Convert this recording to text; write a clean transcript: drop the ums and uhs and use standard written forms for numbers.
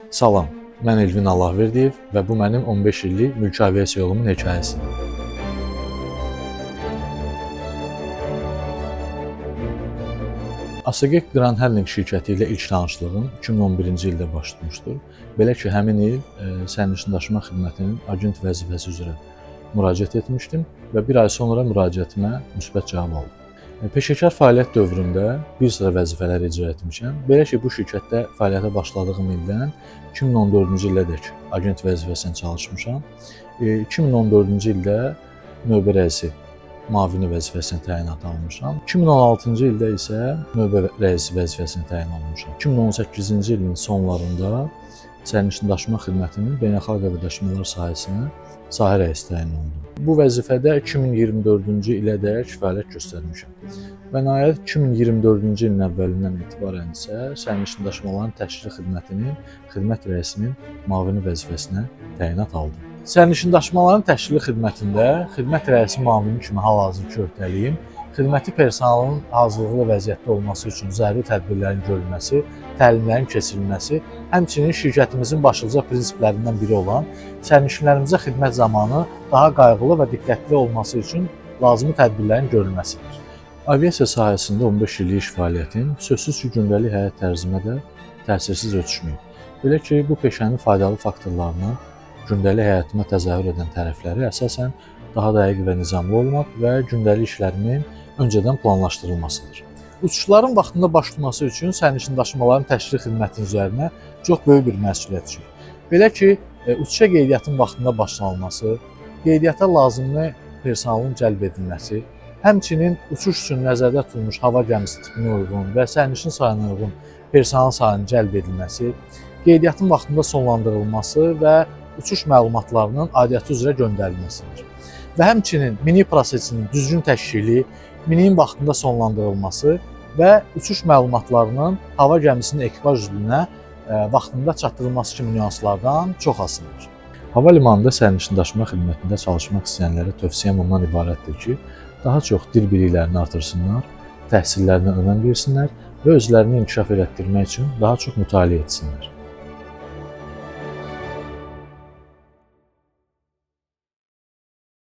Salam, mən Elvin Allahverdiyev və bu mənim 15 illik mülki aviasiya yolumun hekayəsi. ASG Grand Handling şirkəti ilə ilk tanışlığım 2011-ci ildə baş tutmuşdur. Belə ki, həmin il sərnişin daşıma xidmətinin agent vəzifəsi üzrə müraciət etmişdim və bir ay sonra müraciətimə müsbət cavab aldım. Peşəkar fəaliyyət dövründə bir sıra vəzifələr icra etmişəm. Belə ki, bu şirkətdə fəaliyyətə başladığım ildən 2014-cü ilədək agent vəzifəsində çalışmışam. 2014-cü ildə növbə rəisi müavini vəzifəsinə təyinat almışam. 2016-cı ildə isə növbə rəisi vəzifəsinə təyin olunmuşam. 2018-ci ilin sonlarında sərnişin daşıma xidmətinin beynəlxalq əvəzləşmələr sahəsinə sahə rəisi təyin olundum. Bu vəzifədə 2024-cü ilədək fəaliyyət göstərmişəm. Və nəhayət 2024-cü ilin əvvəlindən etibarən isə sərnişin daşımaların təşkili xidmətinin xidmət rəisinin müavini vəzifəsinə təyinat aldım. Sərnişin daşımaların təşkili xidmətində xidmət rəisi müavini kimi hal-hazırki öhdəliyim xidməti personalın hazırlıqlı vəziyyətdə olması üçün zəruri tədbirlərin görülməsi, təlimlərin keçirilməsi, həmçinin şirkətimizin başlıca prinsiplərindən biri olan sərnişinlərimizə xidmət zamanı daha qayğılı və diqqətli olması üçün lazımi tədbirlərin görülməsidir. Aviasiya sahəsində 15 illik iş fəaliyyətim sözsüz ki, gündəlik həyat tərzimə də təsirsiz ötüşməyib. Belə ki, bu peşənin faydalı faktorlarını gündəlik həyatıma təzahür edən tərəfləri əsasən daha dəqiq və nizamlı olmaq və gündəlik işlərimin öncədən planlaşdırılmasıdır. Uçuşların vaxtında baş tutması üçün sərnişin daşımaların təşkili xidmətinin üzərinə çox böyük bir məsuliyyət düşür. Belə ki, uçuşa qeydiyyatın vaxtında başlanılması, qeydiyyata lazımlı personalın cəlb edilməsi, həmçinin uçuş üçün nəzərdə tutulmuş hava gəmisi tipinə uyğun və sərnişin sayına uyğun personal sayının cəlb edilməsi, qeydiyyatın vaxtında sonlandırılması və uçuş məlumatlarının aidiyyatı üzrə göndərilməsidir. Və həmçinin minik prosesinin düzgün təşkili, miniyin vaxtında sonlandırılması və uçuş məlumatlarının hava gəmisinin ekipaj üzvünə vaxtında çatdırılması kimi nüanslardan çox asılıdır. Hava limanında sərnişin daşıma xidmətində çalışmaq istəyənlərə tövsiyəm ondan ibarətdir ki, daha çox dil biliklərini artırsınlar, təhsillərinə önəm versinlər və özlərini inkişaf elətdirmək üçün daha çox mütaliə etsinlər.